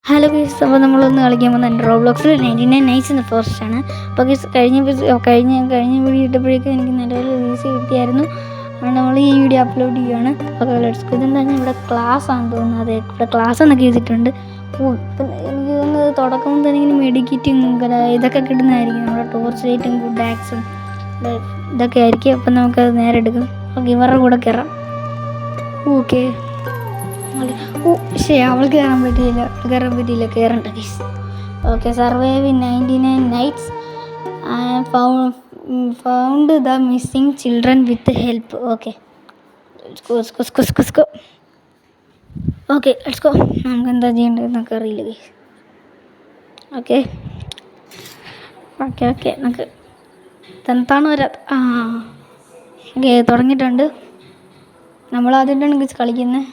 Hello guys, അപ്പോൾ നമ്മളൊന്ന് കളിക്കാൻ പോകുന്നത് റോബ്ലോക്സിൽ 99 നൈറ്റ്സ് എന്ന ഫോറസ്റ്റാണ്. അപ്പോൾ ഗൈസ് കഴിഞ്ഞ വീഡിയോ ഇട്ടപ്പോഴേക്കും എനിക്ക് നല്ലൊരു വ്യൂസ് കിട്ടിയായിരുന്നു. അതുകൊണ്ട് നമ്മൾ ഈ വീഡിയോ അപ്ലോഡ് ചെയ്യുകയാണ്. അപ്പോൾ ലെറ്റ്സ് ഗോ. ഇതെന്താണ് ഇവിടെ ക്ലാസ് ആണെന്ന് തോന്നുന്നത്. അതെ, ഇവിടെ ക്ലാസ് എന്നൊക്കെ ചെയ്തിട്ടുണ്ട്. എനിക്ക് തോന്നുന്നത് തുടക്കം തന്നെ ഇങ്ങനെ മെഡിക്കറ്റും ഇതൊക്കെ കിട്ടുന്നതായിരിക്കും. നമ്മുടെ ടോർച്ച് ലൈറ്റും ഗുഡ് ആക്സും ഇതൊക്കെ ആയിരിക്കും. അപ്പം നമുക്കത് നേരെ എടുക്കും. ഓക്കെ, ഇവരുടെ കൂടെ കയറാം. ഓക്കെ, ശരി, അവൾക്ക് കയറണ്ട guys. Okay, survive in 99 nights and found the missing children with help. Okay, okay, let's go. നമുക്ക് എന്താ ചെയ്യേണ്ടതെന്നൊക്കെ അറിയില്ല ഗൈസ്. ഓക്കെ നമുക്ക് തണുത്താണ് വരാം. ഓക്കെ, തുടങ്ങിയിട്ടുണ്ട്. നമ്മളാദ്യമായിട്ടാണ് ഗൈസ് കളിക്കുന്നത്.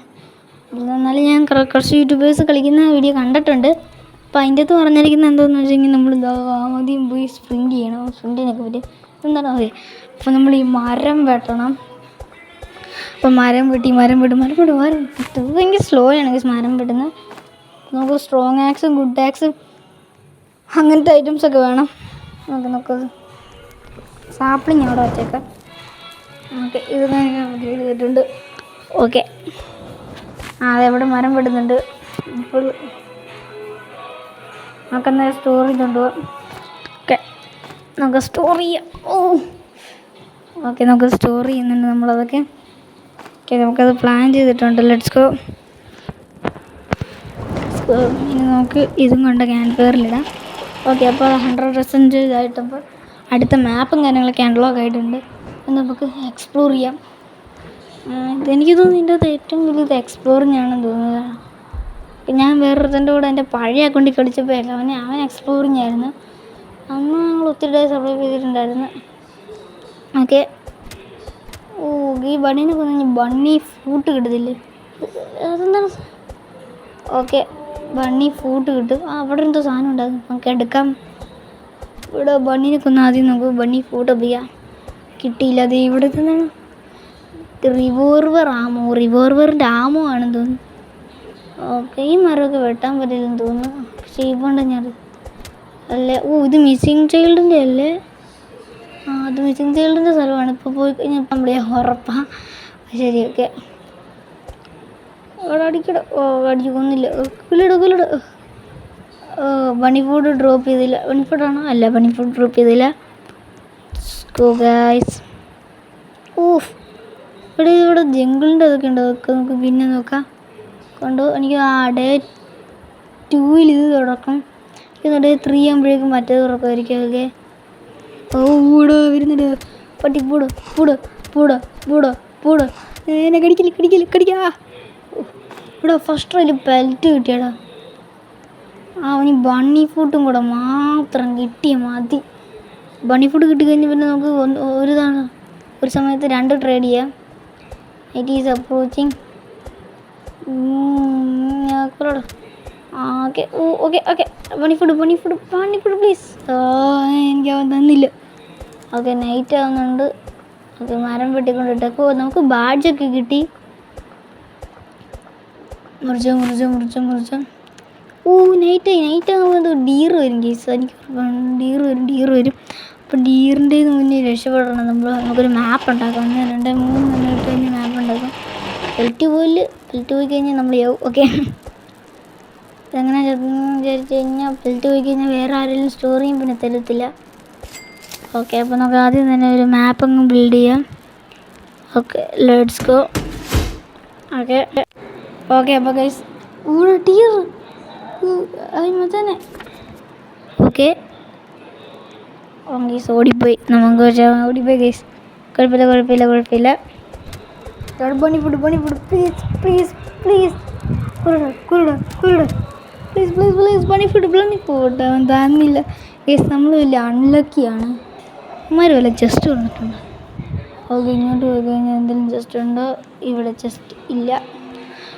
എന്നാലും ഞാൻ കുറച്ച് യൂട്യൂബേഴ്സ് കളിക്കുന്ന വീഡിയോ കണ്ടിട്ടുണ്ട്. അപ്പോൾ അതിൻ്റെ അകത്ത് പറഞ്ഞിരിക്കുന്നത് എന്താണെന്ന് വെച്ചെങ്കിൽ നമ്മൾ ആദ്യം പോയി സ്പ്രിൻറ്റ് ചെയ്യണം. സ്പ്രിൻറ്റിനൊക്കെ പറ്റി എന്താണ് അറിയാം. അപ്പോൾ നമ്മൾ ഈ മരം വെട്ടണം. അപ്പോൾ മരം വെട്ടി ഭയങ്കര സ്ലോ ആണ് മരം വെട്ടുന്നത്. നമുക്ക് സ്ട്രോങ് ആക്സും ഗുഡ് ആക്സും അങ്ങനത്തെ ഐറ്റംസൊക്കെ വേണം. നമുക്ക് സാപ്ലിങ് അവിടെ വച്ചേക്കാം. ഓക്കെ, ഇത് ചെയ്തിട്ടുണ്ട്. ഓക്കെ, അതെവിടെ മരം വെട്ടുന്നുണ്ട്. ഇപ്പോൾ നമുക്കെന്താ സ്റ്റോർ ചെയ്തുകൊണ്ട് പോവാം. ഓക്കെ, നമുക്ക് സ്റ്റോർ ചെയ്യാം. ഓക്കെ, നമുക്ക് സ്റ്റോർ ചെയ്യുന്നുണ്ട് നമ്മളതൊക്കെ. ഓക്കെ, നമുക്കത് പ്ലാൻ ചെയ്തിട്ടുണ്ട്. Let's go. ഇനി നമുക്ക് ഇതും കൊണ്ട് ക്യാമ്പ് ഫയറിലിടാം. ഓക്കെ, അപ്പോൾ 100% ഇതായിട്ടപ്പോൾ അടുത്ത മാപ്പും കാര്യങ്ങളൊക്കെ അൺലോക്ക് ആയിട്ടുണ്ട്. നമുക്ക് എക്സ്പ്ലോർ ചെയ്യാം. എനിക്ക് തോന്നുന്നു ഇതിൻ്റെ അകത്ത് ഏറ്റവും വലിയത് എക്സ്പ്ലോറിങ് ആണെന്ന് തോന്നുന്നത്. ഞാൻ വേറൊരുത്തൻ്റെ കൂടെ എൻ്റെ പഴയ അക്കൗണ്ടിൽ കളിച്ചപ്പോൾ അവൻ എക്സ്പ്ലോറിങ് ആയിരുന്നു. അന്ന് ഞങ്ങൾ ഒത്തിരി ഡേ സർവൈവ് ചെയ്തിട്ടുണ്ടായിരുന്നു. ഓക്കെ, ഈ ബണ്ണീനെ കൊന്നു ബണ്ണി ഫ്രൂട്ട് കിട്ടത്തില്ലേ? അതെന്താണ്? ഓക്കെ, ബണ്ണി ഫ്രൂട്ട് കിട്ടും. അവിടെ എന്തോ സാധനം ഉണ്ടാകും, നമുക്ക് എടുക്കാം. ഇവിടെ ബണ്ണീനെ കൊന്ന് ആദ്യം നമുക്ക് ബണ്ണി ഫ്രൂട്ട് ചെയ്യാം. കിട്ടിയില്ല. അത് ഇവിടെ എന്താണ് റിവോൾവറിൻ്റെ ആമോ ആണെന്ന് തോന്നുന്നു. ഓക്കെ, ഈ മരമൊക്കെ വെട്ടാൻ പറ്റില്ലെന്ന് തോന്നുന്നു. പക്ഷേ ഇപ്പോണ്ട് ഞാൻ അല്ലേ. ഇത് മിസ്സിങ് ചൈൽഡിൻ്റെ അല്ലേ? അത് മിസ്സിങ് ചൈൽഡിൻ്റെ സ്ഥലമാണ്. ഇപ്പോൾ പോയി കഴിഞ്ഞാൽ നമ്മുടെ ഉറപ്പാ. ശരി, ഓക്കെ. അവിടെ അടിക്കട. അടിച്ചു കൊന്നില്ല. കിളിട. ബണി ഫുഡ് ഡ്രോപ്പ് ചെയ്തില്ല. ബണി ഫുഡാണോ? അല്ല, ബണി ഫുഡ് ഡ്രോപ്പ് ചെയ്തില്ല. ഗൈസ്, ഇവിടെ ജംഗിളിൻ്റെ അതൊക്കെ ഉണ്ട്. അതൊക്കെ നമുക്ക് പിന്നെ നോക്കാം. എനിക്ക് ഡേ 2 ഇത് തുറക്കും. ഡേ 3 ആകുമ്പോഴേക്കും മറ്റേത് തുറക്കുമായിരിക്കും. ഓക്കെ, ഇവിടെ വരുന്നുണ്ട്. പട്ടി പൂട എന്നെ കടിക്കില്ല. ഇവിടെ ഫസ്റ്റ് ട്രൈയിൽ പെൽറ്റ് കിട്ടിയടാ. അവന് ബണ്ണി ഫുഡും കൂടെ മാത്രം കിട്ടിയ മതി. ബണ്ണി ഫുഡ് കിട്ടിക്കഴിഞ്ഞാൽ പിന്നെ നമുക്ക് ഒരു സമയത്ത് 2 ട്രേഡ് ചെയ്യാം. It is approaching. Okay, bunny food please. എനിക്ക് അവൻ തന്നില്ല. ഓക്കെ, നൈറ്റ് ആവുന്നുണ്ട്. ഓക്കെ, മരം വെട്ടിക്കൊണ്ടിട്ടേക്കോ. നമുക്ക് ബാഡ്ജൊക്കെ കിട്ടി. മുറിച്ചോ. നൈറ്റ് ആകുമ്പോൾ ഡീർ വരും കേസ്. എനിക്ക് ഡീർ വരും. അപ്പോൾ ഡീറിൻ്റെ മുന്നേ രക്ഷപ്പെടണം. നമുക്കൊരു മാപ്പ് ഉണ്ടാക്കാം. 1 2 3 ഇട്ട് കഴിഞ്ഞ് മാപ്പ് ഉണ്ടാക്കാം. ബെൽറ്റ് പോയി കഴിഞ്ഞാൽ നമ്മൾ ഓക്കെ, എങ്ങനെ വിചാരിച്ചു കഴിഞ്ഞാൽ ബെൽറ്റ് പോയി കഴിഞ്ഞാൽ വേറെ ആരെങ്കിലും സ്റ്റോർ ചെയ്യും, പിന്നെ തരത്തില്ല. ഓക്കെ, അപ്പോൾ നമുക്ക് ആദ്യം തന്നെ ഒരു മാപ്പ് അങ്ങ് ബിൽഡ് ചെയ്യാം. Okay, let's go. ഓക്കെ, അപ്പോൾ ഗൈസ് ടീർ തന്നെ. ഓക്കെ, ഗൈസ് ഓടിപ്പോയി ഗൈസ്. കുഴപ്പമില്ല. Bunny food please bunny food അവൻ തന്നില്ല ഗൈസ്. നമ്മൾ വലിയ അൺലക്കിയാണ്. അമ്മമാർ വല്ല ജസ്റ്റ് വന്നിട്ടുണ്ട്. ഓക്കെ, ഇങ്ങോട്ട് പോയി കഴിഞ്ഞാൽ എന്തെങ്കിലും ജസ്റ്റ് ഉണ്ടോ? ഇവിടെ ജസ്റ്റ് ഇല്ല.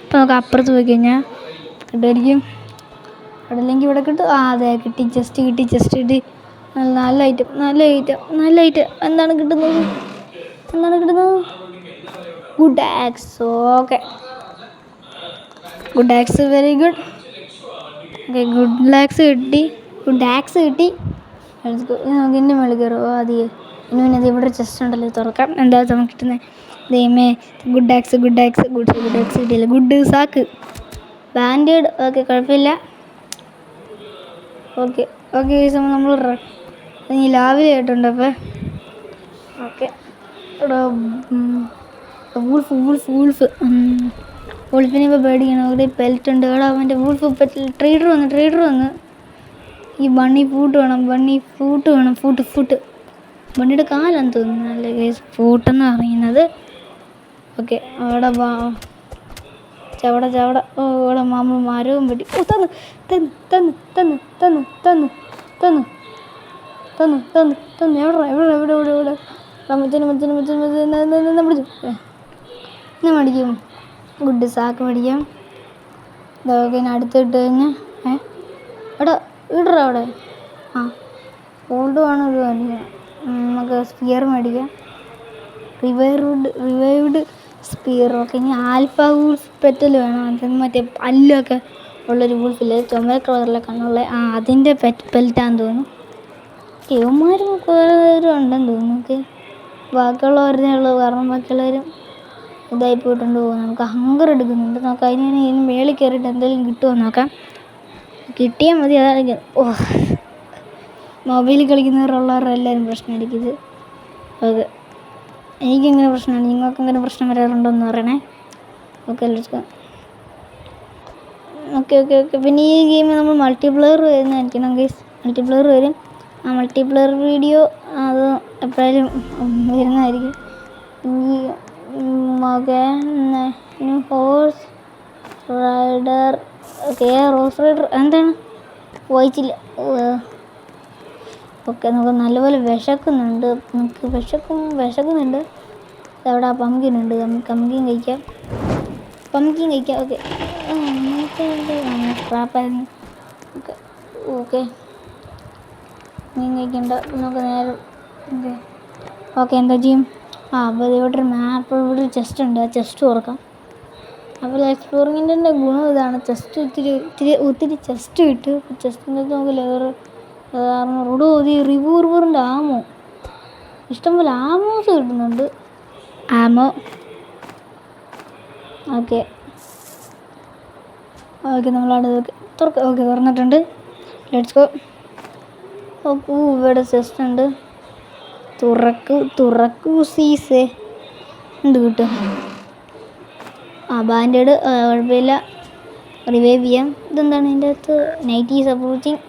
അപ്പോൾ നമുക്ക് അപ്പുറത്ത് പോയി കഴിഞ്ഞാൽ കിട്ടുമായിരിക്കും. അവിടെ ഇല്ലെങ്കിൽ ഇവിടെ കിട്ടും. അതെ, കിട്ടി. ജസ്റ്റ് കിട്ടി. നല്ല ഐറ്റം. എന്താണ് കിട്ടുന്നത്? Good axe. Okay, good axe, very good. Okay good axe കിട്ടി. നമുക്ക് ഇൻ്റെ മേളിൽ കയറുമോ ആദ്യമേ? ഇനി പിന്നെ അത് ഇവിടെ ചെസ്റ്റ് ഉണ്ടല്ലോ, തുറക്കാം. എന്താ നമുക്ക് കിട്ടുന്നത്? ദൈവമേ, ഗുഡ് ആക്സ് കിട്ടിയില്ല. Good sack banded. ഓക്കെ, കുഴപ്പമില്ല. ഓക്കെ നമ്മൾ ഇനി ലാവിലെ ആയിട്ടുണ്ട്. അപ്പോൾ ഓക്കെ വൂൾഫിനെ ഇപ്പോൾ പേടിക്കണം. അവിടെ പെൽറ്റ് ഉണ്ട്. അവിടെ അവൻ്റെ വൂൾഫ് പെറ്റ് ട്രേഡർ വന്ന്. ഈ ബണ്ണി ഫ്രൂട്ട് വേണം. ഫ്രൂട്ട് ബണ്ണിയുടെ കാലാന്ന് തോന്നുന്നു. നല്ല കേസ് ഫ്രൂട്ടെന്ന് പറയുന്നത്. ഓക്കെ, അവിടെ ചവട. ഓ, ഇവിടെ മരവും വെട്ടി. ഓ, തന്നു. എവിടെ മേടിക്കും. ഗുഡ് സാക്ക് മേടിക്കാം. ഇതൊക്കെ ഇനി അടുത്തിട്ട് കഴിഞ്ഞാൽ എടാ ഇടറാ അവിടെ. ആ, ഓൾഡ് വേണം. ഇത് മേടിക്കാം. നമുക്ക് സ്പിയർ മേടിക്കാം. Revived spear. ഓക്കെ, ഇനി ആൽഫ വൂൾഫ് പെറ്റൽ വേണം. അതിന് മറ്റേ പല്ലൊക്കെ ഉള്ളൊരു വൂൾഫില്ലേ, ചുമല കളറിലെ കണ്ണുള്ള, അതിൻ്റെ പെൽറ്റാന്ന് തോന്നുന്നു. ഇവന്മാരും കുറേ ഉണ്ടെന്ന് തോന്നുന്നു. ഓക്കെ, ബാക്കിയുള്ളവരുടെ ഉള്ളൂ. കാരണം ബാക്കിയുള്ളവരും ഇതായി പോയിട്ടുണ്ട്. പോകും. നമുക്ക് ഹങ്കർ എടുക്കുന്നുണ്ട്. നമുക്ക് അതിന് മേളിൽ കയറിയിട്ട് എന്തെങ്കിലും കിട്ടുമോ നോക്കാം. കിട്ടിയാൽ മതി. അതാണ് മൊബൈലിൽ കളിക്കുന്നവരുള്ളവരുടെ എല്ലാവരും പ്രശ്നമായിരിക്കും ഇത്. ഓക്കെ, എനിക്കെങ്ങനെ പ്രശ്നമാണ്, നിങ്ങൾക്കെങ്ങനെ പ്രശ്നം വരാറുണ്ടോയെന്ന് പറയണേ. Okay, okay. പിന്നെ ഈ ഗെയിം നമ്മൾ മൾട്ടിപ്ലെയർ വരുന്നതായിരിക്കണം ഗൈസ്. മൾട്ടിപ്ലെയർ വരും. ആ മൾട്ടിപ്ലെയർ വീഡിയോ അത് എപ്പോഴായാലും വരുന്നതായിരിക്കും. Okay, horse rider. Okay, horse rider എന്താണ് വായിച്ചില്ല. ഓക്കെ, നമുക്ക് നല്ലപോലെ വിശക്കുന്നുണ്ട്. അവിടെ പംകിനുണ്ട്. നമുക്ക് പംകിൻ കഴിക്കാം. ഓക്കെ, ക്രാപ്പായിരുന്നു. ഓക്കെ മീൻ കഴിക്കണ്ട. നമുക്ക് നേരെ ഓക്കെ എന്താ ചെയ്യും? അപ്പോൾ ഇവിടെ ഒരു മാപ്പ്, ഇവിടെ ഒരു ചെസ്റ്റ് ഉണ്ട്. ആ ചെസ്റ്റ് തുറക്കാം. അപ്പോൾ എക്സ്പ്ലോറിങ്ങിൻ്റെ ഗുണം ഇതാണ്. ഒത്തിരി ചെസ്റ്റ് കിട്ടും. ചെസ്റ്റിൻ്റെ നമുക്ക് ലെയർ കാരണം റോഡ് റിവൂറിൻ്റെ ആമോ ഇഷ്ടംപോലെ ആമോസ് കിട്ടുന്നുണ്ട്. ഓക്കെ നമ്മളവിടെ തുറക്കാം. ഓക്കെ, തുറന്നിട്ടുണ്ട്. Let's go. ഓക്കെ, ഇവിടെ ചെസ്റ്റ് ഉണ്ട്. തുറക്കൂ സീസേ. എന്ത് കിട്ടും? ബാൻഡേഡ്. കുഴപ്പമില്ല. റിവൈവ് ചെയ്യാം. ഇതെന്താണ് ഇതിൻ്റെ അകത്ത്? Night is approaching.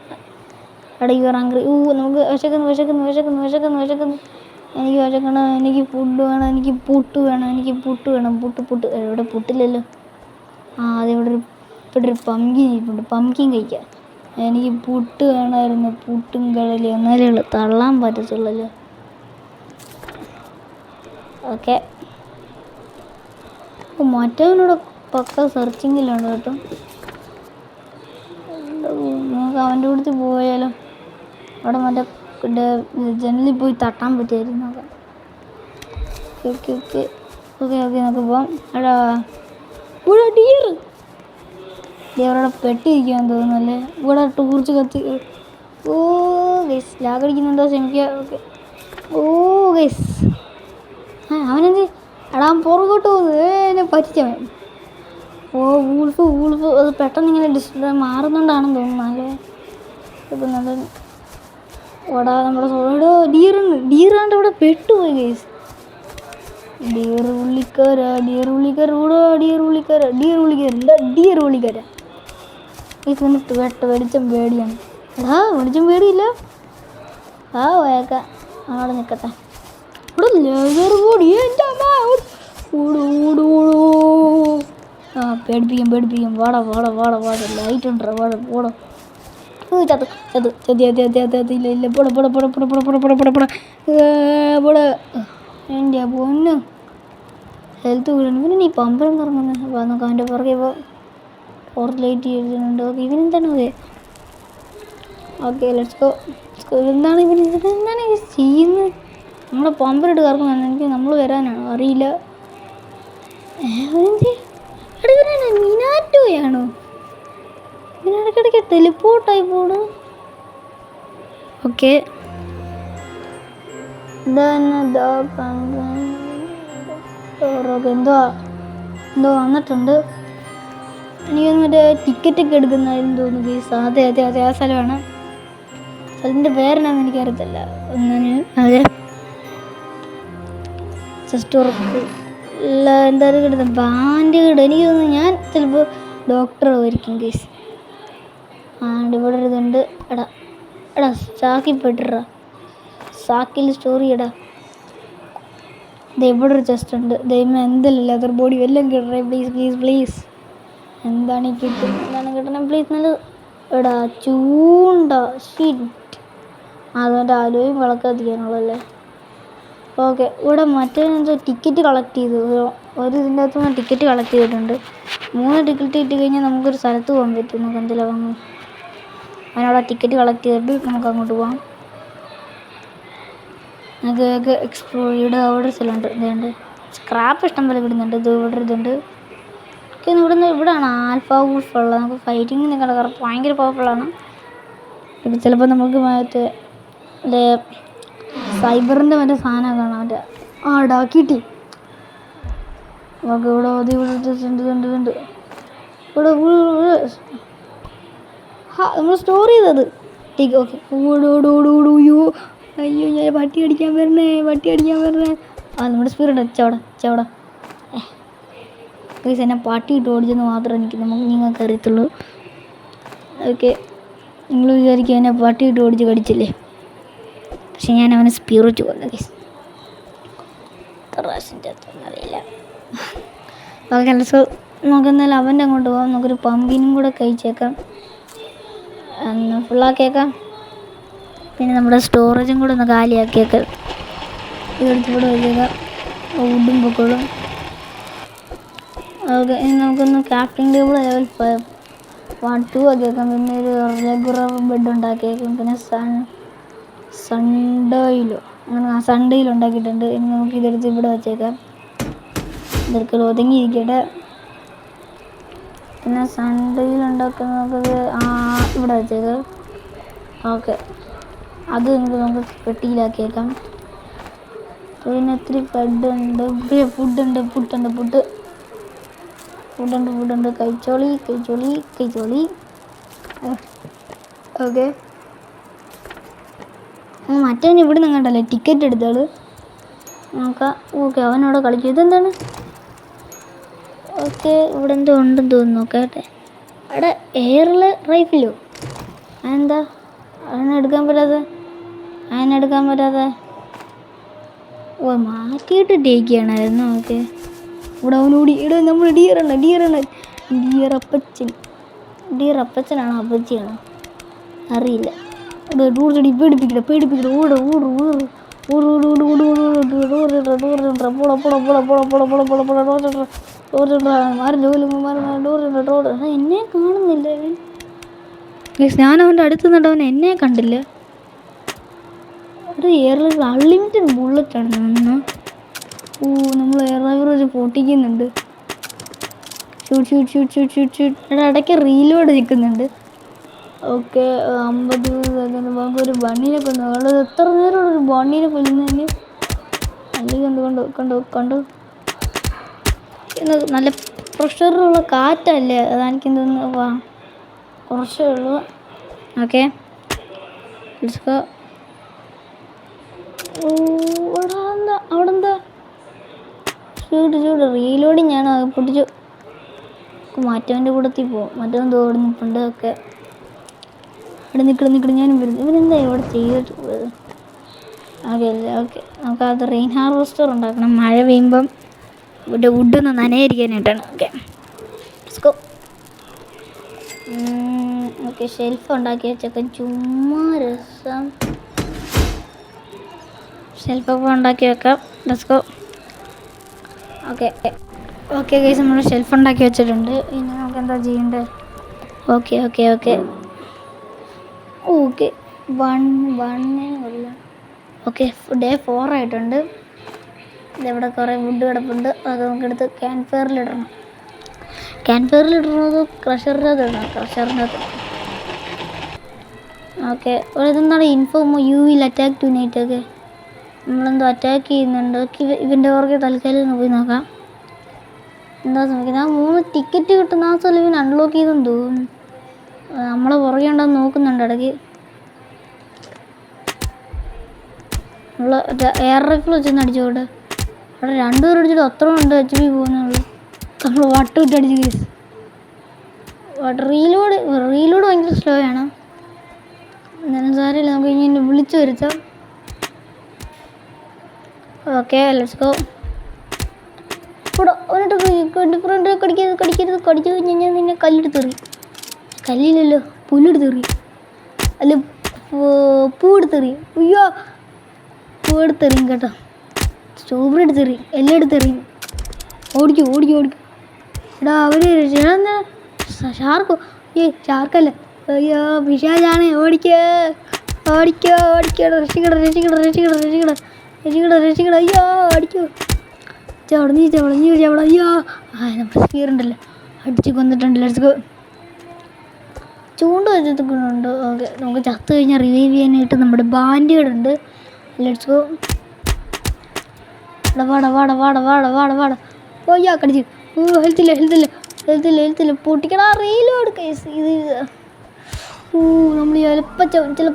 Your hungry. നമുക്ക് വിശക്കുന്നു. എനിക്ക് വിശക്കണം. എനിക്ക് ഫുഡ് വേണം. എനിക്ക് പുട്ട് വേണം. പുട്ട് ഇവിടെ പുട്ടില്ലല്ലോ. അതിവിടെ ഒരു പംകിൻ ഇരിപ്പുണ്ട്. പംകിൻ കഴിക്കാം. എനിക്ക് പുട്ട് വേണമായിരുന്നു. പുട്ടും കടലയും എന്നാലേ ഉള്ളൂ തള്ളാൻ പറ്റത്തുള്ളല്ലോ. ഓക്കെ, മറ്റവനോട് പക്ക സെർച്ചിങ്ങിലാണ് കേട്ടോ. നമുക്ക് അവൻ്റെ അടുത്ത് പോയാലോ? അവിടെ മറ്റേ ജനലിൽ പോയി തട്ടാൻ പറ്റുമായിരുന്നു. നോക്കാം. ഓക്കെ നമുക്ക് പോവാം. ഇവിടെ ഡിയർ അവിടെ പെട്ടിരിക്കാൻ തോന്നുന്നല്ലേ. ഇവിടെ ടൂർച്ച് കത്തി. ഗൈസ് ലാഗ് അടിക്കുന്നുണ്ടോ? ശ്രമിക്കുക. ഓക്കെ ഗൈസ്, അവനെന്ത് അവൻ പുറകോട്ട് പോകുന്നത് എന്നെ പറ്റിച്ചവൻ. വൂൾഫ് അത് പെട്ടെന്ന് ഇങ്ങനെ ഡിസ്പ്ലേ മാറുന്നുണ്ടാണെന്ന് തോന്നുന്നു. അല്ലേ ഇപ്പം നല്ല നമ്മുടെ ഡീറാണ്ട് ഇവിടെ പെട്ടുപോയി ഗൈസ്. ഡിയർ പുള്ളിക്കാര വെളിച്ചം പേടിയാണ്. വെളിച്ചം പേടിയില്ല. പോയേക്കാം. അവിടെ നിൽക്കട്ടെ. ഇവിടെ ലേസർ ബോഡി. പേടിപ്പിക്കും. വാടാ ലൈറ്റ് ഉണ്ടോ? വാടാ. ഇല്ല. പോടാ. എൻ്റെ പൊന്ന് ഹെൽത്ത് കൂടണം. പിന്നെ നീ പമ്പരം കറങ്ങുന്നത്. അപ്പോൾ നമുക്ക് അവൻ്റെ പുറകെ ഇപ്പോൾ ഫോർത്ത് ലൈറ്റ് ചെയ്തിട്ടുണ്ട്. ഓക്കെ, ഇവനെന്താണ്? Okay let's go. ഇതെന്താണ് ചെയ്യുന്നത്? നമ്മളെ പമ്പറിട്ട് കറങ്ങുന്നതാണ്. എനിക്ക് നമ്മൾ വരാനാണോ അറിയില്ല. മിനാറ്റോയാണോ? ഇങ്ങനെ ഇടയ്ക്കിടയ്ക്ക് ടെലിപ്പോർട്ടായി പോണു. ഓക്കെ എന്തോ വന്നിട്ടുണ്ട്. എനിക്കൊന്ന് മറ്റേ ടിക്കറ്റൊക്കെ എടുക്കുന്നതായിരുന്നു തോന്നുന്നു ഗൈസ്. അതെ അതെ അതെ ആ സ്ഥലമാണ്. സ്ഥലത്തിൻ്റെ പേരെന്നാന്ന് എനിക്കറിയത്തില്ല. ഒന്നിന് അതെ ജസ്റ്റ് ഉറപ്പ് എന്തായാലും കിട്ടുന്ന ബാൻഡ് കിട്ടും. എനിക്ക് തോന്നുന്നു ഞാൻ ചിലപ്പോൾ ഡോക്ടർ ആയിരിക്കും ഗൈസ്. ഇവിടെ ഒരു ഇതുണ്ട്. എടാ എടാ ചാക്കിൽ പെട്ടിടാ, സാക്കിൽ സ്റ്റോറി ഇടാ. ഇവിടെ ഒരു ചെസ്റ്റ് ഉണ്ട്. ദൈവം എന്തല്ല ലെതർ ബോഡി എല്ലാം കിട്ടണേ പ്ലീസ് പ്ലീസ് പ്ലീസ്. എന്താണ് ഈ കിട്ടുന്നത്? എന്താണ് കിട്ടണേ പ്ലീസ്? നല്ല എടാ ചൂണ്ട ഷീറ്റ്. അതുകൊണ്ട് ആലോചിക്കും വിളക്കത്തിക്കാനുള്ളല്ലേ. ഓക്കെ ഇവിടെ മറ്റേ ടിക്കറ്റ് കളക്ട് ചെയ്തു. ഒരു ഇതിൻ്റെ അകത്ത് നിന്ന് ടിക്കറ്റ് കളക്ട് ചെയ്തിട്ടുണ്ട്. 3 ടിക്കറ്റ് ഇട്ട് കഴിഞ്ഞാൽ നമുക്കൊരു സ്ഥലത്ത് പോകാൻ പറ്റും. നമുക്ക് എന്തെങ്കിലും വാങ്ങും. അതിനവിടെ ടിക്കറ്റ് കളക്ട് ചെയ്തിട്ട് നമുക്ക് അങ്ങോട്ട് പോകാം. നമുക്ക് എക്സ്പ്ലോർ ചെയ്ത് അവിടെ സ്ഥലമുണ്ട്. ഇതുണ്ട് സ്ക്രാപ്പ് ഇഷ്ടം പോലെ കിട്ടുന്നുണ്ട്. ഇത് ഇവിടെ ഇതുണ്ട്. ഓക്കെ ഇവിടെയാണ് ആൽഫ വൂൾഫ് ഉള്ളത്. നമുക്ക് ഫൈറ്റിങ്ങിന് കിടക്കാറ് ഭയങ്കര പവർഫുള്ളാണ്. ഇത് ചിലപ്പോൾ നമുക്ക് മറ്റേ സൈബറിൻ്റെ മറ്റേ സാധനം കാണാം. മറ്റേ ഡാക്കിട്ടി. ഓക്കെ ഇവിടെ ഇതുണ്ട്. ഇവിടെ നമ്മൾ സ്റ്റോർ ചെയ്തത് ഓക്കെ. ഓടോടോടോടോയോ അയ്യോ ഞാൻ പട്ടി അടിക്കാൻ വരണേ. നമ്മുടെ സ്പീഡ് ചവട ഗൈസ്. എന്നെ പട്ടി ഇട്ട് ഓടിച്ചെന്ന് മാത്രം നിങ്ങൾക്ക് അറിയത്തുള്ളൂ. ഓക്കെ നിങ്ങൾ വിചാരിക്കും എന്നെ പട്ടി ഇട്ട് ഓടിച്ച് കടിച്ചില്ലേ. പക്ഷെ ഞാൻ അവനെ സ്പിരിറ്റ് കൊന്നു ഗൈസ്. പ്രാവശ്യത്തെ അറിയില്ല. ഓക്കെ സോ നമുക്ക് എന്നാലും അവൻ്റെ അങ്ങോട്ട് പോകാം. നമുക്കൊരു പമ്പിനും കൂടെ കഴിച്ചേക്കാം, ഒന്ന് ഫുള്ളാക്കിയേക്കാം. പിന്നെ നമ്മുടെ സ്റ്റോറേജും കൂടെ ഒന്ന് കാലിയാക്കിയേക്കാം. ഇതെടുത്ത് കൂടെ വെച്ചേക്കാം. വുഡും പൊക്കോളും. ഓക്കെ ഇനി നമുക്കൊന്ന് ക്രാഫ്റ്റിംഗ് ടേബിൾ ലെവൽ 1-2 ആക്കിയേക്കാം. പിന്നെ ഒരു റെഗുലർ ബെഡ് ഉണ്ടാക്കിയേക്കാം. പിന്നെ സൺഡേയിലോ അങ്ങനെ സൺഡേയിൽ ഉണ്ടാക്കിയിട്ടുണ്ട്. ഇനി നമുക്ക് ഇതെടുത്ത് ഇവിടെ വെച്ചേക്കാം. ഇതൊക്കെ ഒതുങ്ങിയിരിക്കട്ടെ. പിന്നെ സൺഡേയിൽ ഉണ്ടാക്കുന്ന നമുക്കത് ഇവിടെ വെച്ചേക്കാം. ഓക്കെ അത് നമുക്ക് പെട്ടിയിലാക്കിയേക്കാം. പിന്നെ ഒത്തിരി ഫുഡുണ്ട്. കഴിച്ചോളി. ഓക്കെ മറ്റവൻ ഇവിടെ നിന്ന് കണ്ടല്ലേ ടിക്കറ്റ് എടുത്തോളൂ. നോക്കാം. ഓക്കെ അവനവിടെ കളിക്കും. ഇതെന്താണ്? ഓക്കെ ഇവിടെ എന്തോ ഉണ്ടെന്ന് തോന്നുന്നു. നോക്കട്ടെ. അവിടെ എയറിൽ റൈഫിലോ അതെന്താ? അതിനെടുക്കാൻ പറ്റാതെ മാറ്റിയിട്ട് ടേക്കാണായിരുന്നു. ഓക്കെ ഇവിടെ അവനോടി നമ്മൾ ഡിയറപ്പച്ചനാണോ അപ്പച്ചിയാണോ അറിയില്ല. പേടിപ്പിക്കട്ടെ. എന്നെ കാണുന്നില്ല. ഞാൻ അവൻ്റെ അടുത്ത് നിന്നിട്ട് എന്നെ കണ്ടില്ല. ഒരു എയർലൈൻ അൺലിമിറ്റഡ് ബുള്ളറ്റാണ് നിന്ന്. നമ്മൾ എയർ ഡ്രൈവർ പൊട്ടിക്കുന്നുണ്ട്. ഷൂട്ട്. ഇടയ്ക്ക് റീലോഡ് നിൽക്കുന്നുണ്ട്. Okay 50 second. നമുക്കൊരു ബണ്ണീനെ കൊന്നു. അവളത് എത്ര നേരം ഒരു ബണ്ണീനെ കൊല്ലുന്നതിന് അല്ലെങ്കിൽ കണ്ടു നല്ല പ്രഷറുള്ള കാറ്റല്ലേ. അതെനിക്ക് തോന്നുന്നു കുറച്ചേ ഉള്ളൂ. ഓക്കെ അവിടെ എന്താ ഷൂട്ട് റീലോഡിങ് ആണ്. പൊട്ടിച്ചു. മറ്റവൻ്റെ കൂടത്തിൽ പോകും. മറ്റവൻ തോടി നിൽപ്പുണ്ട്. ഓക്കെ ഇവിടെ നിൽക്കണം. ഞാനും വരുന്നു. ഇവരെന്താ ഇവിടെ ചെയ്തിട്ട് പോയത്? ഓക്കെ അല്ലേ. ഓക്കെ നമുക്കത് റെയിൻ ഹാർവെസ്റ്റർ ഉണ്ടാക്കണം. മഴ പെയ്യുമ്പം ഇവിടെ വുഡൊന്ന് നനയായിരിക്കാനായിട്ടാണ്. ഓക്കെ ഷെൽഫ് ഉണ്ടാക്കി വെച്ചേക്കാം. ചുമ്മാ രസം. ഷെൽഫൊക്കെ ഉണ്ടാക്കി വെക്കാം. Let's go. ഓക്കെ ഗൈസ് നമ്മൾ ഷെൽഫ് ഉണ്ടാക്കി വെച്ചിട്ടുണ്ട്. ഇനി നമുക്ക് എന്താ ചെയ്യേണ്ടത്? ഓക്കെ ഓക്കെ ഡേ 4 ആയിട്ടുണ്ട്. ഇതെവിടെ കുറേ വുഡ് കിടപ്പുണ്ട്. അത് നമുക്കെടുത്ത് ക്യാമ്പ് ഫയറിലിടണം. ക്യാൻ ഫയറിൽ ഇടുന്നത് ക്രഷറിനകത്ത് ഇടണം, ക്രഷറിനകത്ത്. ഓക്കെ, ഇതെന്താണ് ഇൻഫോമോ you will attack tonight. Okay, നമ്മളെന്തോ അറ്റാക്ക് ചെയ്യുന്നുണ്ട്. ഇവൻ്റെ പുറകെ തൽക്കാലം പോയി നോക്കാം എന്താ നോക്കുന്നത്. ആ 3 ടിക്കറ്റ് കിട്ടുന്ന ആ സ്ഥലം ഇവൻ അൺലോക്ക് ചെയ്തെന്ന് തോന്നുന്നു. നമ്മളെ പുറകെ ഉണ്ടെന്ന് നോക്കുന്നുണ്ട് ഇടയ്ക്ക്. നമ്മൾ എയർ റൈഫിൾ വെച്ചൊന്ന് അടിച്ചോട്ടെ. അവിടെ 2 പേർ അടിച്ചിട്ട് അത്ര ഉണ്ട് HP പോകുന്നുള്ളൂ. നമ്മൾ വട്ട് അടിച്ച് കേസ്. റീലോഡ് ഭയങ്കര സ്ലോ ആണ്. എന്നാലും സാരമില്ല, നമുക്ക് ഇനി വിളിച്ചു വരുത്താം. Okay, let's go. ഇവിടെ വന്നിട്ട് ഡിഫറെൻ്റ് കടിക്കരുത്. കടിച്ചു കഴിഞ്ഞ് ഞാൻ നിന്നെ കല്ലെടുത്തെറി. കല്ലില്ലല്ലോ, പുല്ലെടുത്തെറി. അല്ല, പൂ എടുത്തെറി. അയ്യോ, പൂ എടുത്തെറിയും കേട്ടോ. സ്ട്രോബെറി എടുത്തെറിയും, എല്ലാം എടുത്തെറിയും. ഓടിക്കും. എടാ അവര് ഷാർക്കോ? ഷാർക്കല്ല, അയ്യോ പിശാചാണ്. ഓടിക്കോ. രക്ഷിക്കട. അയ്യോ ഓടിക്കോ. ചവട. അയ്യോ നമ്മുടെ സ്പീർ ഉണ്ടല്ലോ, അടിച്ച് കൊന്നിട്ടുണ്ട്. Let's go. ചൂണ്ട വെച്ചിട്ടുണ്ട്. ഓക്കെ, നമുക്ക് ചത്ത് കഴിഞ്ഞാൽ റിവൈവ് ചെയ്യാനായിട്ട് നമ്മുടെ ബാൻഡേഡ് ഉണ്ട്. Let's go. വാട. ഓയ്യാ കടിച്ച്. ഹെൽത്തില്ല. പൊട്ടിക്കടാ. Reload case. ഇത് നമ്മൾ ചിലപ്പോൾ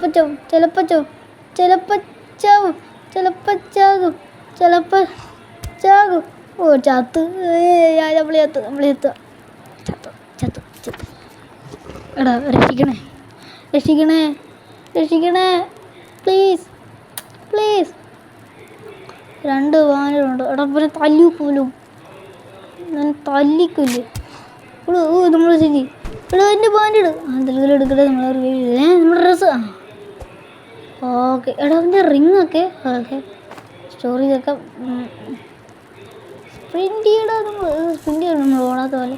ചാകും. ഓ ചത്ത്. നമ്മൾ ചത്തു. എടാ രക്ഷിക്കണേ പ്ലീസ്. 2 വാനുണ്ട്. എടാ പിന്നെ തല്ലു പോലും, ഞാൻ തല്ലിക്കില്ലേ. നമ്മൾ ശരി. എടാ എൻ്റെ ബാൻഡിട് എന്തെങ്കിലും എടുക്കട്ടെ. നമ്മൾ നമ്മുടെ ഡ്രസ്സ്. ഓക്കെ, എടാ അവൻ്റെ റിങ് ഒക്കെ. ഓക്കെ, സ്റ്റോർ ചെയ്തൊക്കെ സ്പ്രിൻ്റ് ചെയ്യണം നമ്മൾ ഓടാത്ത പോലെ.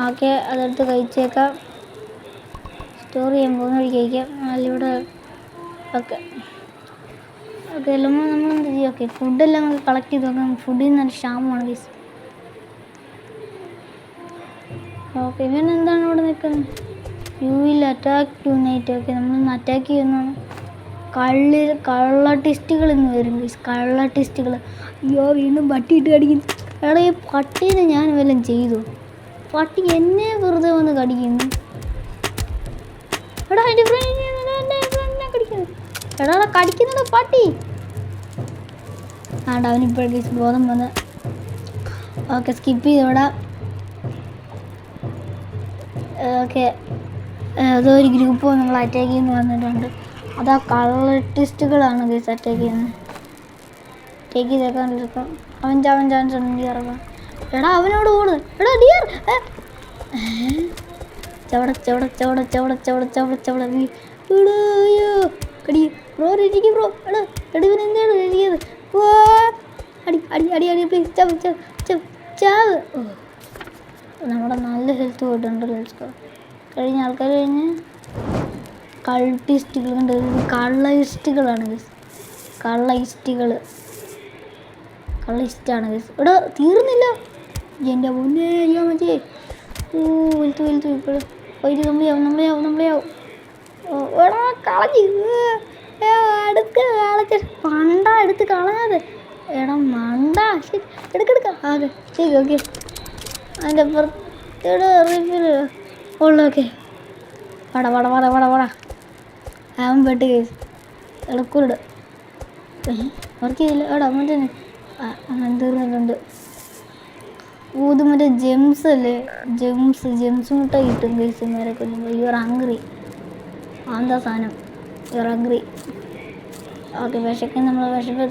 ഓക്കെ, അതെടുത്ത് കഴിച്ചേക്കാം. സ്റ്റോർ ചെയ്യാൻ പോകുന്ന വഴി കഴിക്കാം. അതിലൂടെ ഓക്കെ എല്ലാം നമ്മളെന്ത് ചെയ്യും. ഓക്കെ, ഫുഡെല്ലാം നമുക്ക് കളക്ട് ചെയ്ത് നോക്കാം. ഫുഡിൽ നിന്ന് ക്ഷാമമാണ് ഗൈസ്. ഓക്കെ, ഇവൻ എന്താണ് ഇവിടെ നിൽക്കുന്നത്? You will attack tonight. Okay, നമ്മളൊന്ന് അറ്റാക്ക് ചെയ്യുന്നതാണ്. കള്ള ടെസ്റ്റുകൾ ഇന്ന് വരും ഗൈസ്, കള്ള ടെസ്റ്റുകൾ. അയ്യോ വീണ്ടും പട്ടിയിട്ട് കടിക്കുന്നു. എടാ ഈ പട്ടീനെ ഞാൻ വല്ലതും ചെയ്തു? പട്ടി എന്നെ വെറുതെ വന്ന് കടിക്കുന്നു. എടാ എൻ്റെ ഫ്രണ്ടിനെ കടിക്കുന്നു. എടാ കടിക്കുന്നത് പട്ടി. അവനിപ്പോൾ ഗൈസ് ബോധം വന്ന്. ഓക്കെ, സ്കിപ്പ് ചെയ്തോടാ. ഓക്കെ, അതൊരു ഗ്രൂപ്പ് നമ്മൾ അറ്റാക്ക് ചെയ്യുന്നു വന്നിട്ടുണ്ട്. അതാ കള്ള ടെസ്റ്റുകളാണ് ഗൈസ് അറ്റാക്ക് ചെയ്യുന്നത്. അറ്റാക്ക് ചെയ്തേക്കാൻ അവൻ ചാൻസ് ഉണ്ടെങ്കിൽ ഇറങ്ങാം. എടാ അവനോട് ഓട്. എടാ ഡിയർ ചവട നീയോ കടി ബ്രോ. രക്ഷിക്കും ബ്രോ. എടാ ഇവനെന്താണ് രക്ഷിക്കുന്നത്? അടി പ്ലീസ്. ചാവ്. നമ്മുടെ നല്ല ഹെൽത്ത് പോയിട്ടുണ്ട്. Let's go. കഴിഞ്ഞ ആൾക്കാർ കഴിഞ്ഞ് കൾട്ടിസ്റ്റുകൾ ഉണ്ട്. കള്ളയിസ്റ്റുകളാണ് ഗൈസ്, കള്ളയിസ്റ്റാണ് ഗൈസ്. ഇവിടെ തീർന്നില്ല എൻ്റെ മുന്നേ. അയ്യോ മറ്റേ വലുത്തു ഇപ്പോഴും ഒരു നമ്മളെയാവും. എടാ കളഞ്ഞ് പണ്ടാ എടുത്ത് കളയാതെ. എടാ മണ്ട. ശരി എടുക്ക. അതെ ശരി. ഓക്കെ, അതിൻ്റെ അപ്പുറത്തേടെ റിഫിൽ ഉള്ളു. ഓക്കെ, വട അവൻ പെട്ട് കേസ്. ഇളക്കൂരിട് വർക്ക് ചെയ്തില്ല. എടാ മറ്റേ തീർന്നിട്ടുണ്ട്. ഇത് മറ്റേ ജെംസ് അല്ലേ, ജെംസ് മുട്ട കിട്ടും കേസുമാരെ കൊല്ലുമ്പോൾ. Your hungry. എന്താ സാധനം? Your hungry. ഓക്കെ, വിശപ്പ്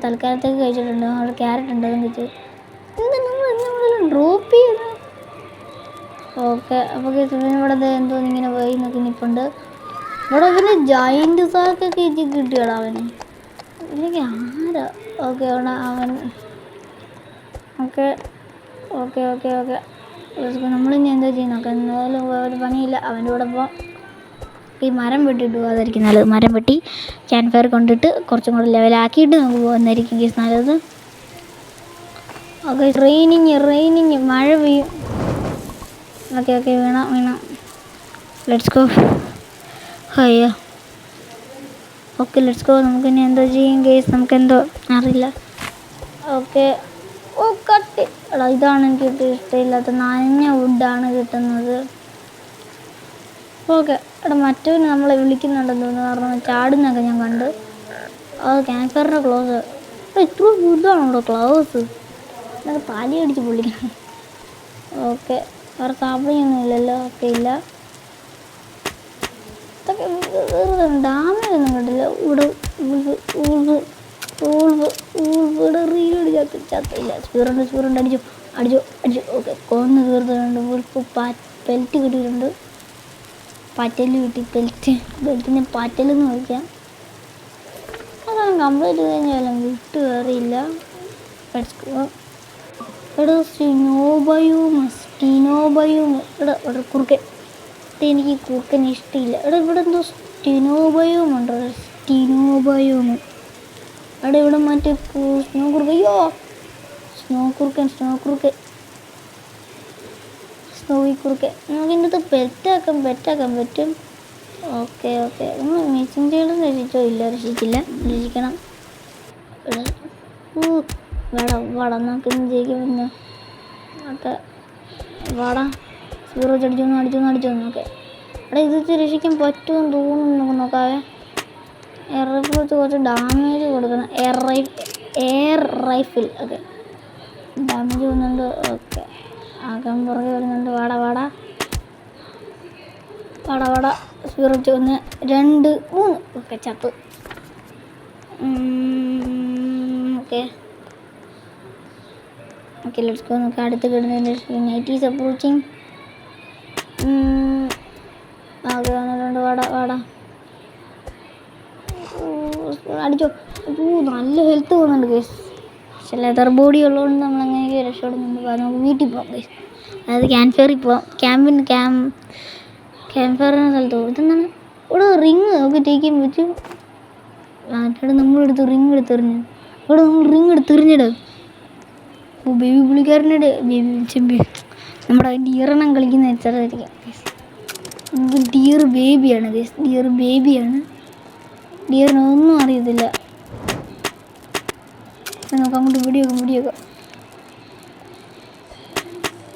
തൽക്കാലത്തേക്ക് കഴിച്ചിട്ടുണ്ട്. അവിടെ ക്യാരറ്റ് ഉണ്ട്, അതും വെച്ച് നമ്മൾ ഡ്രോപ്പ് ചെയ്യുന്നു. ഓക്കെ, അപ്പോൾ ഇവിടെ എന്തോ ഇങ്ങനെ പോയി നോക്കി നിൽപ്പുണ്ട്. ഇവിടെ പിന്നെ ജയൻറ്റ് സാക്കൊക്കെ കിട്ടിയടാ അവന്. ഇല്ലെങ്കിൽ ആരാ? ഓക്കെ അവൻ. ഓക്കെ നമ്മളിനി എന്താ ചെയ്യുന്നൊക്കെ. എന്തായാലും ഒരു പണിയില്ല. അവൻ്റെ കൂടെ പോകാം. ഈ മരം വെട്ടിയിട്ട് പോകാതായിരിക്കും നല്ലത്. മരം വെട്ടി ക്യാൻ ഫയർ കൊണ്ടിട്ട് കുറച്ചും കൂടെ ലെവലാക്കിയിട്ട് നമുക്ക് പോകുന്നതായിരിക്കും കേസ് നല്ലത്. ഓക്കെ റെയിനിങ് മഴ പെയ്യും. Okay Veena let's go. അയ്യോ ഓക്കെ ലെറ്റ്സ് ഗോ. നമുക്കിനി എന്തോ ചെയ്യും ഗേസ്, നമുക്കെന്തോ അറിയില്ല. ഓക്കെ ഓ കട്ടി എടാ, ഇതാണ് എനിക്ക് ഇഷ്ടമില്ലാത്ത നനഞ്ഞ വുഡാണ് കിട്ടുന്നത്. ഓക്കെ എടാ, മറ്റവന് നമ്മളെ വിളിക്കുന്നുണ്ടെന്ന് തോന്നുന്നു, കാരണം ചാടുന്നൊക്കെ ഞാൻ കണ്ട്. അത് ക്യാൻസറിൻ്റെ ക്ലോസ്. ഇത്ര വുഡാണല്ലോ ക്ലൗസ്, എന്നൊക്കെ തലയടിച്ച് പൊള്ളിക്കണം. ഓക്കെ വേറെ സാപ്പിങ്ങൊന്നും ഇല്ലല്ലോ. ഓക്കെ ഇല്ല, ഇതൊക്കെ വെറുതെ ഡാമേജ് ഒന്നും കിട്ടില്ല. ഇവിടെ ഇവിടെ റീഡ് ചത്തില്ല. സ്പീറുണ്ട് അടിച്ചു. ഓക്കെ കൊന്ന് തീർത്തിട്ടുണ്ട്. ഉൾപ്പ് പെൽറ്റ് കിട്ടിയിട്ടുണ്ട്. പറ്റല് കിട്ടി. ബെൽറ്റിനെ പറ്റലെന്ന് വിളിക്കാം. അതാണ് കംപ്ലീറ്റ് കഴിഞ്ഞാലും വിട്ട് കയറിയില്ല. ഇവിടെ സ്റ്റിനോബയൂം ഇവിടെ കുറുക്കൻ. എനിക്ക് കുറുക്കന് ഇഷ്ടമില്ല. ഇവിടെ എന്തോ സ്റ്റിനോബയൂം ഉണ്ടോ? ഇവിടെ മറ്റേ സ്നോ കുറുക്കൻ. അയ്യോ സ്നോയി കുറുക്കൻ. നമുക്ക് ഇതിൻ്റെ പെറ്റാക്കാൻ പറ്റും. ഓക്കെ നമ്മൾ മിസ്സിങ് ചെയ്യണം. രക്ഷിക്കണം. വട നമുക്ക് ഇന്ന് ജയിക്കാൻ പറ്റുന്ന ഓക്കെ വട സീറോ അടിച്ചു. ഓക്കെ അവിടെ ഇത് രക്ഷിക്കാൻ പറ്റുമെന്ന് തോന്നുന്നു. നമുക്ക് നോക്കാവേ. എയർ റൈഫിൾ വെച്ച് കുറച്ച് ഡാമേജ് കൊടുക്കണം. എയർ റൈഫിൾ ഓക്കെ ഡാമേജ് വരുന്നുണ്ട്. ഓക്കെ ആക്കാൻ പുറകെ വരുന്നുണ്ട്. വാട സീറോ 1 2 3 ഓക്കെ ചപ്പ്. Okay let's go. നമുക്ക് അടുത്ത് കിടുന്നതിൻ്റെ നൈറ്റ് ഈസ് അപ്രോച്ചിങ്. ഓക്കെ വന്നിട്ടുണ്ട്. വാട അടിച്ചോ. നല്ല ഹെൽത്ത് പോകുന്നുണ്ട് കേസ്. പക്ഷേ ലെതർ ബോഡി ഉള്ളതുകൊണ്ട് നമ്മൾ അങ്ങനെയൊക്കെ രക്ഷപ്പെടുന്നുണ്ട്. നമുക്ക് വീട്ടിൽ പോകാം കേസ്. അതായത് ക്യാൻഫെയറിൽ പോവാം. ക്യാൻഫെയറിന് സ്ഥലത്ത് പോകും. ഇതെന്താണ് ഇവിടെ റിങ് ഒക്കെ ടേക്കാൻ പറ്റും. ഇവിടെ നമ്മളെടുത്ത് റിങ് എടുത്തെറിഞ്ഞു. ഓ ബേബി പുള്ളിക്കാരനോട് നമ്മുടെ ഡിയറെണ്ണം കളിക്കുന്ന വെച്ചായിരിക്കും. ഡിയർ ബേബിയാണ്. ഡിയറിനൊന്നും അറിയത്തില്ല. നമുക്ക് അങ്ങോട്ട് പിടിയൊക്കെ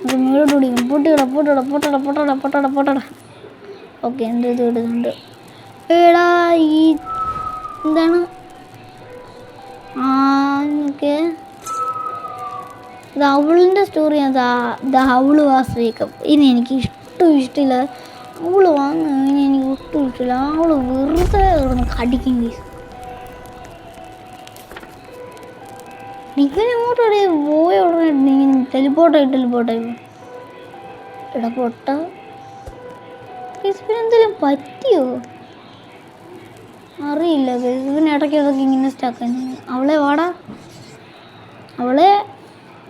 നമുക്ക് മേളോട്ട് പിടിക്കും. പൊട്ടട. ഓക്കെ എന്ത് ഇത് ഇടുന്നുണ്ട്. എടാ ഈ എന്താണ് ഓക്കെ ഇത് അവളിൻ്റെ സ്റ്റോറിയാണ്. The howl was wake up. ഇനി എനിക്ക് ഇഷ്ടമില്ല. അവള് വന്ന് ഇനി എനിക്ക് ഒട്ടും ഇഷ്ടമില്ല. അവള് വെറുതെ കിടന്ന് കടിക്കും. ഇങ്ങനെ അങ്ങോട്ടേ പോയ ഉടനെ ഇങ്ങനെ ടെലിപ്പോർട്ടായി എടാ പൊട്ട. എന്തെങ്കിലും പറ്റിയോ അറിയില്ല. ഇടയ്ക്ക് അതൊക്കെ ഇങ്ങനെ സ്റ്റാക്കാൻ. അവളെ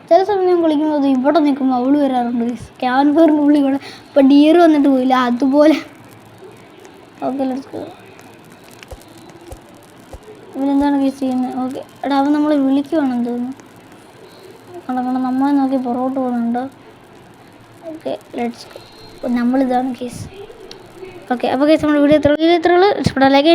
ചില സമയം കളിക്കുമ്പോൾ ഇവിടെ നിൽക്കുമ്പോൾ അവള് വരാറുണ്ട്. ക്യാൻഫറിൻ്റെ ഉള്ളിൽ കൂടെ ഇപ്പം ഡിയർ വന്നിട്ട് പോയില്ല അതുപോലെ. Okay let's go. ഇവരെന്താണ് കേസ് ചെയ്യുന്നത്? ഓക്കെ എടാ അവൻ നമ്മളെ വിളിക്കുവാണെന്ന് തോന്നുന്നു. കണ്ടോ നമ്മളെ നോക്കി പുറകോട്ട് പോകുന്നുണ്ട്. Okay let's go. നമ്മളിതാണ് കേസ്. ഓക്കെ അപ്പോൾ കേസ് നമ്മുടെ വീഡിയോ ഇത്രയുള്ളൂ. ഇഷ്ടപ്പെട്ടാൽ ലൈക്ക്